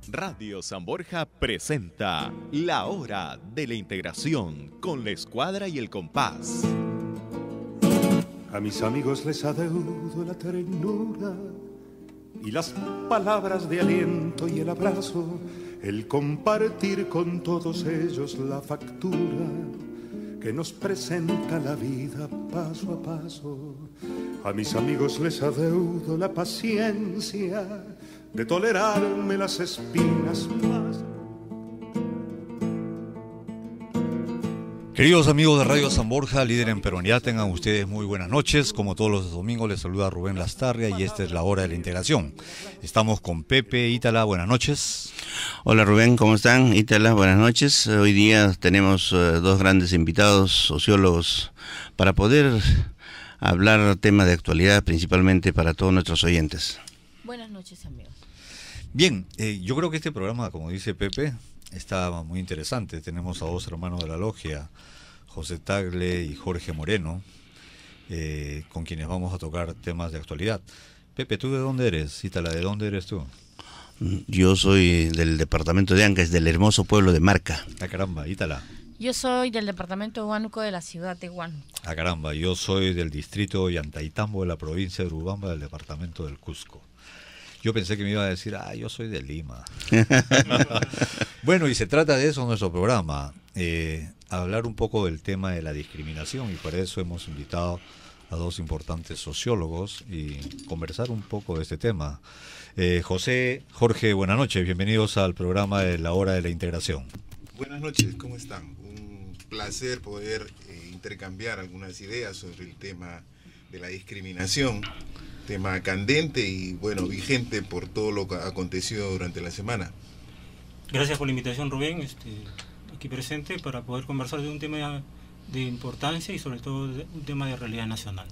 Radio San Borja presenta La Hora de la Integración con la Escuadra y el Compás. A mis amigos les adeudo la ternura y las palabras de aliento y el abrazo, el compartir con todos ellos la factura que nos presenta la vida paso a paso. A mis amigos les adeudo la paciencia de tolerarme las espinas más. Queridos amigos de Radio San Borja, líder en peruanidad, tengan ustedes muy buenas noches. Como todos los domingos les saluda Rubén Lastarria y esta es la hora de la integración. Estamos con Pepe Ítala, buenas noches. Hola Rubén, ¿cómo están? Ítala, buenas noches. Hoy día tenemos dos grandes invitados, sociólogos, para poder hablar temas de actualidad, principalmente para todos nuestros oyentes. Buenas noches, amigos. Bien, yo creo que este programa, como dice Pepe, está muy interesante. Tenemos a dos hermanos de la logia, José Tagle y Jorge Moreno, con quienes vamos a tocar temas de actualidad. Pepe, ¿tú de dónde eres? Ítala, ¿de dónde eres tú? Yo soy del departamento de Ancash, del hermoso pueblo de Marca. Ah, caramba, Ítala. Yo soy del departamento de Huánuco, de la ciudad de Huánuco. Ah, caramba, yo soy del distrito Llantaytambo, de la provincia de Urubamba, del departamento del Cusco. Yo pensé que me iba a decir, yo soy de Lima. Bueno, y se trata de eso nuestro programa, hablar un poco del tema de la discriminación, y por eso hemos invitado a dos importantes sociólogos y conversar un poco de este tema. Jorge, buenas noches, bienvenidos al programa de La Hora de la Integración. Buenas noches, ¿cómo están? Un placer poder intercambiar algunas ideas sobre el tema de la discriminación, tema candente y bueno, vigente por todo lo que ha acontecido durante la semana. Gracias por la invitación, Rubén, aquí presente para poder conversar de un tema de importancia y sobre todo de un tema de realidad nacional.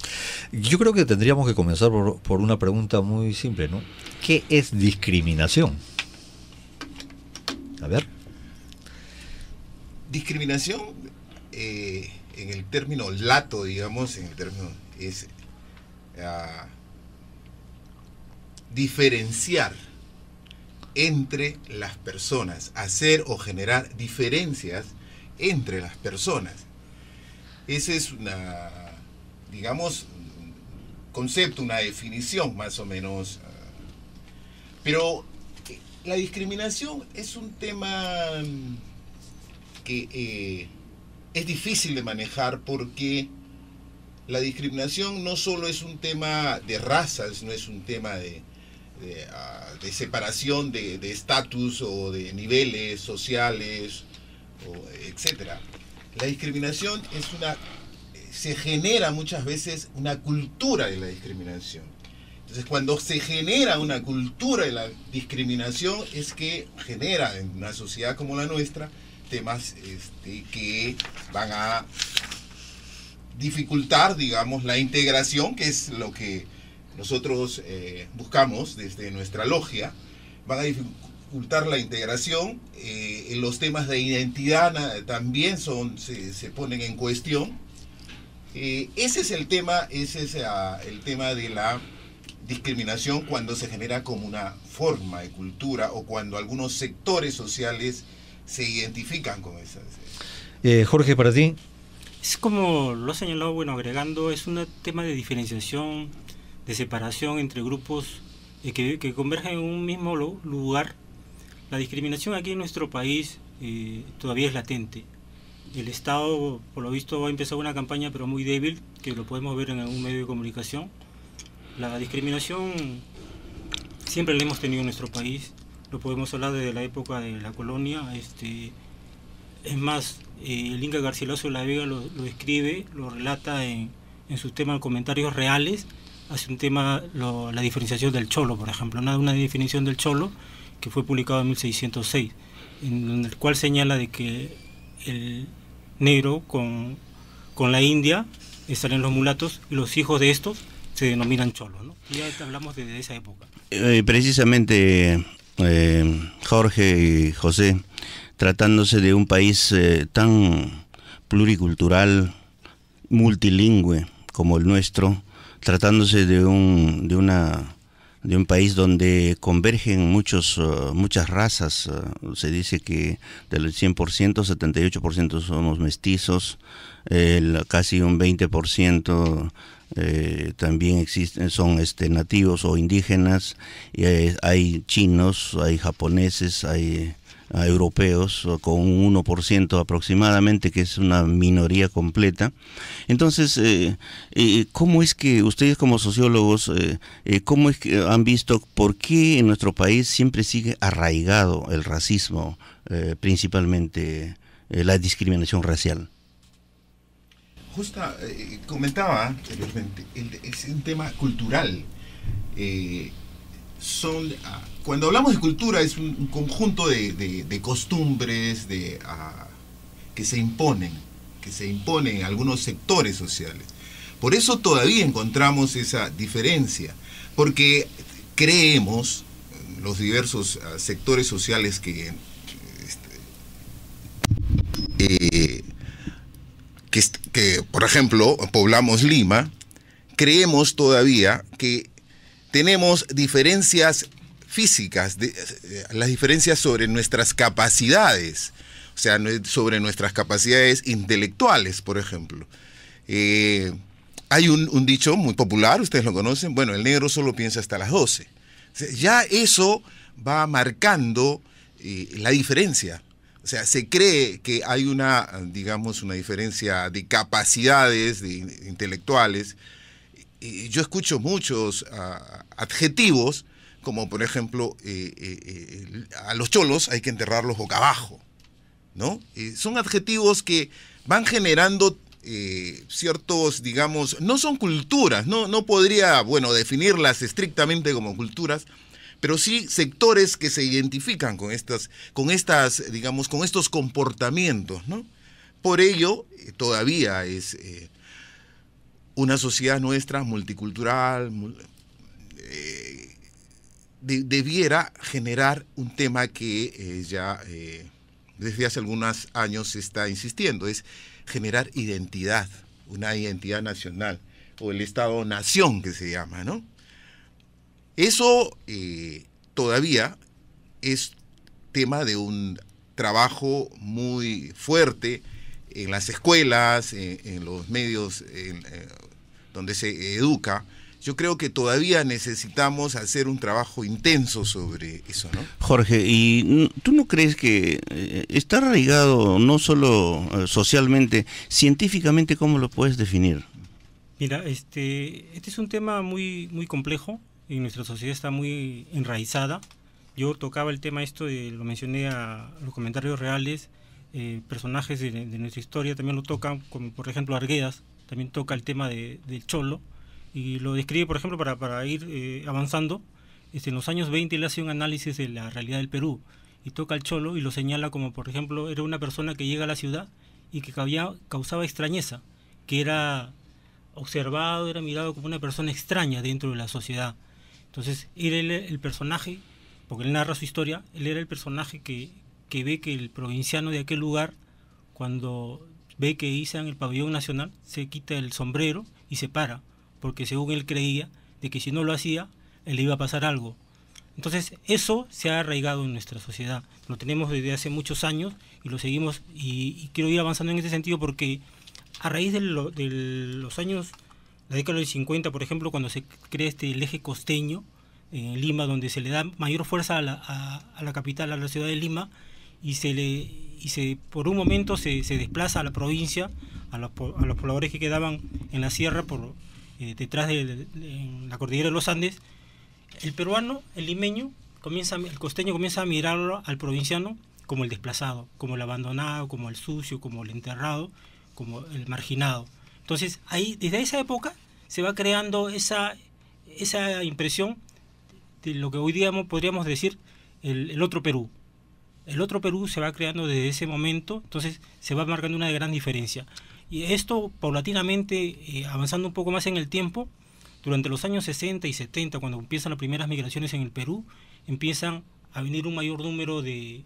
Yo creo que tendríamos que comenzar por una pregunta muy simple, ¿no? ¿Qué es discriminación? A ver. Discriminación, en el término lato, digamos, en el término es diferenciar entre las personas, hacer o generar diferencias entre las personas. Ese es digamos, un concepto, una definición más o menos. Pero la discriminación es un tema que es difícil de manejar porque la discriminación no solo es un tema de razas, no es un tema de separación de estatus o de niveles sociales, etcétera. La discriminación se genera muchas veces una cultura de la discriminación. Entonces, cuando se genera una cultura de la discriminación, es que genera en una sociedad como la nuestra temas que van a dificultar, digamos, la integración, que es lo que nosotros buscamos desde nuestra logia. Van a dificultar la integración, los temas de identidad también se ponen en cuestión. Ese es el tema de la discriminación cuando se genera como una forma de cultura o cuando algunos sectores sociales se identifican con esas. Jorge, para ti. Es como lo ha señalado, bueno, agregando, es un tema de diferenciación, de separación entre grupos que convergen en un mismo lugar. La discriminación aquí en nuestro país todavía es latente. El Estado, por lo visto, ha empezado una campaña, pero muy débil, que lo podemos ver en algún medio de comunicación. La discriminación siempre la hemos tenido en nuestro país. Lo podemos hablar desde la época de la colonia. Es más, el Inca Garcilaso de la Vega lo escribe, lo relata en sus temas, comentarios reales, hace un tema, la diferenciación del cholo, por ejemplo, una definición del cholo que fue publicado en 1606, en el cual señala de que el negro con la India salen los mulatos y los hijos de estos se denominan cholos, ¿no? Ya hablamos desde esa época. Precisamente, Jorge y José, tratándose de un país tan pluricultural, multilingüe como el nuestro, tratándose de una un país donde convergen muchas razas. Se dice que del 100%, 78% somos mestizos, casi un 20% también son nativos o indígenas, y hay chinos, hay japoneses, hay europeos, con un 1% aproximadamente, que es una minoría completa. Entonces, ¿cómo es que ustedes como sociólogos, cómo es que han visto por qué en nuestro país siempre sigue arraigado el racismo, principalmente la discriminación racial? Comentaba anteriormente, es un tema cultural. Cuando hablamos de cultura es un conjunto de costumbres que se imponen en algunos sectores sociales. Por eso todavía encontramos esa diferencia, porque creemos, los diversos sectores sociales que por ejemplo, poblamos Lima, creemos todavía que tenemos diferencias físicas, las diferencias sobre nuestras capacidades, o sea, sobre nuestras capacidades intelectuales, por ejemplo. Hay un dicho muy popular, ustedes lo conocen, bueno, el negro solo piensa hasta las 12. O sea, ya eso va marcando la diferencia. O sea, se cree que hay una diferencia de capacidades intelectuales. Y yo escucho muchos adjetivos, como por ejemplo, a los cholos hay que enterrarlos boca abajo, ¿no? Son adjetivos que van generando ciertos, no son culturas, no podría, definirlas estrictamente como culturas, pero sí sectores que se identifican con estos comportamientos, ¿no? Por ello, todavía es una sociedad nuestra multicultural, debiera generar un tema que desde hace algunos años se está insistiendo, es generar identidad, una identidad nacional, o el Estado-nación que se llama, ¿no? Eso todavía es tema de un trabajo muy fuerte en las escuelas, en los medios donde se educa. Yo creo que todavía necesitamos hacer un trabajo intenso sobre eso, ¿no? Jorge, ¿y tú no crees que está arraigado no solo socialmente, científicamente, cómo lo puedes definir? Mira, este es un tema muy, muy complejo, y nuestra sociedad está muy enraizada. Yo tocaba el tema lo mencioné a los comentarios reales, personajes de nuestra historia también lo tocan, como por ejemplo Arguedas, también toca el tema del cholo, y lo describe, por ejemplo, para ir avanzando. En los años 20 él hace un análisis de la realidad del Perú, y toca al cholo y lo señala como, por ejemplo, era una persona que llega a la ciudad y que causaba extrañeza, que era observado, era mirado como una persona extraña dentro de la sociedad. Entonces, él el personaje, porque él narra su historia, él era el personaje que ve que el provinciano de aquel lugar, cuando ve que izan el pabellón nacional, se quita el sombrero y se para, porque según él creía de que si no lo hacía, le iba a pasar algo. Entonces, eso se ha arraigado en nuestra sociedad. Lo tenemos desde hace muchos años y lo seguimos, y quiero ir avanzando en este sentido porque a raíz de los años, la década del 50, por ejemplo, cuando se crea el eje costeño en Lima, donde se le da mayor fuerza a la capital, a la ciudad de Lima, y por un momento se desplaza a la provincia, a los pobladores que quedaban en la sierra detrás de la cordillera de los Andes. El peruano, el limeño, el costeño comienza a mirarlo al provinciano como el desplazado, como el abandonado, como el sucio, como el enterrado, como el marginado. Entonces, ahí, desde esa época, se va creando esa impresión de lo que hoy día podríamos decir el otro Perú. El otro Perú se va creando desde ese momento, entonces se va marcando una gran diferencia. Y esto, paulatinamente, avanzando un poco más en el tiempo, durante los años 60 y 70, cuando empiezan las primeras migraciones en el Perú, empiezan a venir un mayor número de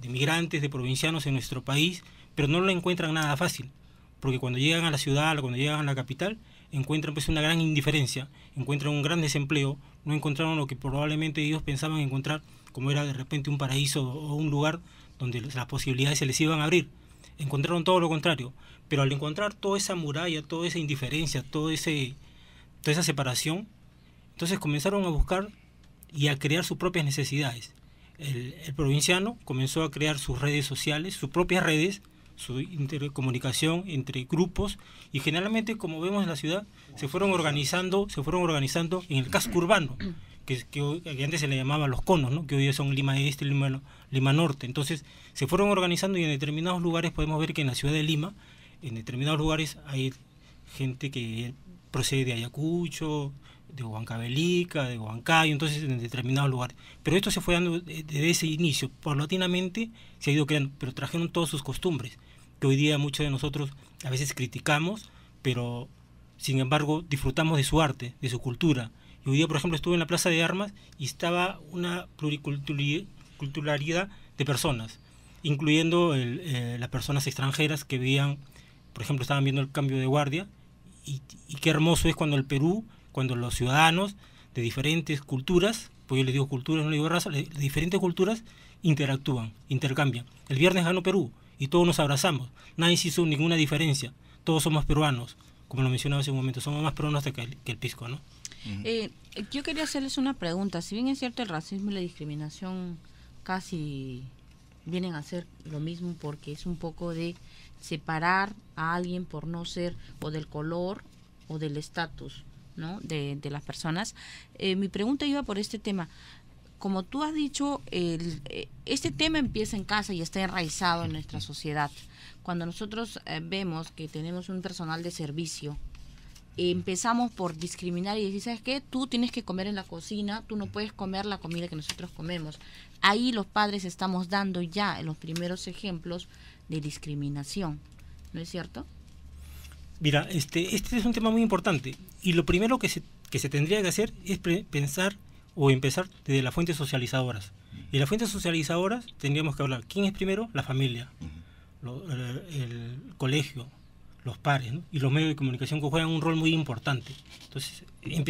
migrantes, de provincianos en nuestro país, pero no lo encuentran nada fácil, porque cuando llegan a la ciudad, cuando llegan a la capital, encuentran pues una gran indiferencia, encuentran un gran desempleo, no encontraron lo que probablemente ellos pensaban encontrar, como era de repente un paraíso o un lugar donde las posibilidades se les iban a abrir. Encontraron todo lo contrario, pero al encontrar toda esa muralla, toda esa indiferencia, toda esa separación, entonces comenzaron a buscar y a crear sus propias necesidades. El provinciano comenzó a crear sus redes sociales, sus propias redes, su intercomunicación entre grupos, y generalmente, como vemos en la ciudad, se fueron organizando en el casco urbano, que antes se le llamaba los conos, ¿no? Que hoy son Lima Este, Lima Norte. Entonces se fueron organizando, y en determinados lugares podemos ver que en la ciudad de Lima, en determinados lugares hay gente que procede de Ayacucho, de Huancavelica, de Huancayo, entonces en determinados lugares. Pero esto se fue dando desde ese inicio, paulatinamente se ha ido creando, pero trajeron todas sus costumbres, que hoy día muchos de nosotros a veces criticamos, pero sin embargo disfrutamos de su arte, de su cultura. Y hoy día, por ejemplo, estuve en la Plaza de Armas y estaba una pluriculturalidad de personas, incluyendo las personas extranjeras que veían, por ejemplo, estaban viendo el cambio de guardia, y qué hermoso es cuando el Perú, cuando los ciudadanos de diferentes culturas, pues yo les digo culturas, no les digo raza, de diferentes culturas interactúan, intercambian. El viernes ganó Perú y todos nos abrazamos, nadie se hizo ninguna diferencia, todos somos peruanos, como lo mencionaba hace un momento, somos más peruanos que el pisco, ¿no? Yo quería hacerles una pregunta. Si bien es cierto, el racismo y la discriminación casi vienen a ser lo mismo, porque es un poco de separar a alguien por no ser o del color o del estatus, ¿no? de las personas. Mi pregunta iba por este tema. Como tú has dicho, este tema empieza en casa y está enraizado en nuestra sociedad. Cuando nosotros vemos que tenemos un personal de servicio, empezamos por discriminar y decir, ¿sabes qué? Tú tienes que comer en la cocina, tú no puedes comer la comida que nosotros comemos. Ahí los padres estamos dando ya los primeros ejemplos de discriminación, ¿no es cierto? Mira, este es un tema muy importante, y lo primero que se tendría que hacer es pensar o empezar desde las fuentes socializadoras. Y las fuentes socializadoras tendríamos que hablar, ¿quién es primero? La familia, el colegio, los pares, ¿no? Y los medios de comunicación, que juegan un rol muy importante. Entonces,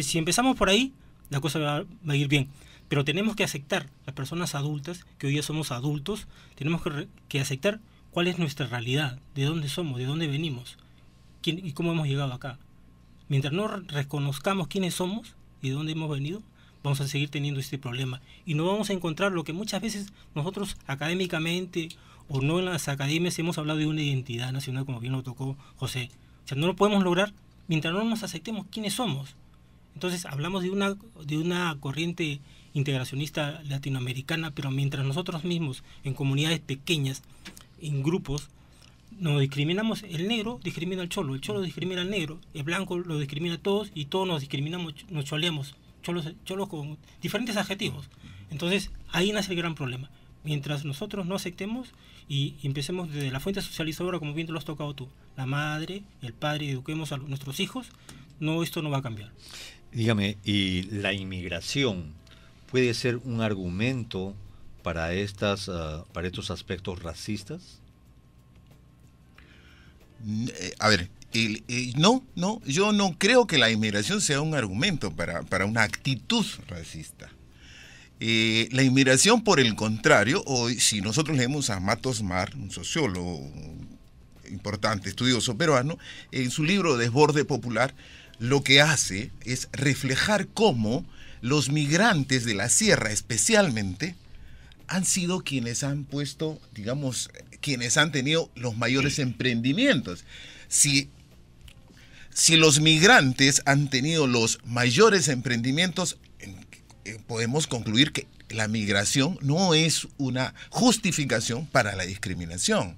si empezamos por ahí, la cosa va a ir bien. Pero tenemos que aceptar, las personas adultas, que hoy día somos adultos, tenemos que aceptar cuál es nuestra realidad, de dónde somos, de dónde venimos, y cómo hemos llegado acá. Mientras no reconozcamos quiénes somos y de dónde hemos venido, vamos a seguir teniendo este problema. Y no vamos a encontrar lo que muchas veces nosotros académicamente o no en las academias hemos hablado de una identidad nacional, como bien lo tocó José. O sea, no lo podemos lograr mientras no nos aceptemos quiénes somos. Entonces hablamos de una corriente integracionista latinoamericana, pero mientras nosotros mismos, en comunidades pequeñas, en grupos, nos discriminamos, el negro discrimina al cholo, el cholo discrimina al negro, el blanco lo discrimina a todos, y todos nos discriminamos, nos choleamos, cholos con diferentes adjetivos. Entonces ahí nace el gran problema. Mientras nosotros no aceptemos y empecemos desde la fuente socializadora, como bien te lo has tocado tú, la madre, el padre, eduquemos a nuestros hijos, esto no va a cambiar. Dígame, ¿y la inmigración puede ser un argumento para estos aspectos racistas? A ver, no, yo no creo que la inmigración sea un argumento para una actitud racista. La inmigración, por el contrario, hoy, si nosotros leemos a Matos Mar, un sociólogo importante, estudioso peruano, en su libro Desborde Popular, lo que hace es reflejar cómo los migrantes de la sierra, especialmente, han sido quienes han puesto, digamos, quienes han tenido los mayores emprendimientos. Si los migrantes han tenido los mayores emprendimientos, podemos concluir que la migración no es una justificación para la discriminación.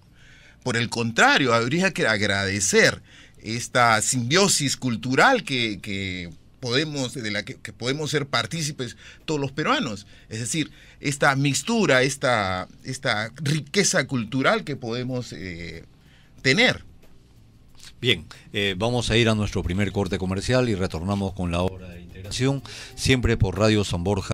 Por el contrario, habría que agradecer esta simbiosis cultural de la que podemos ser partícipes todos los peruanos. Es decir, esta mixtura, esta riqueza cultural que podemos tener. Bien, vamos a ir a nuestro primer corte comercial y retornamos con la hora de integración, siempre por Radio San Borja.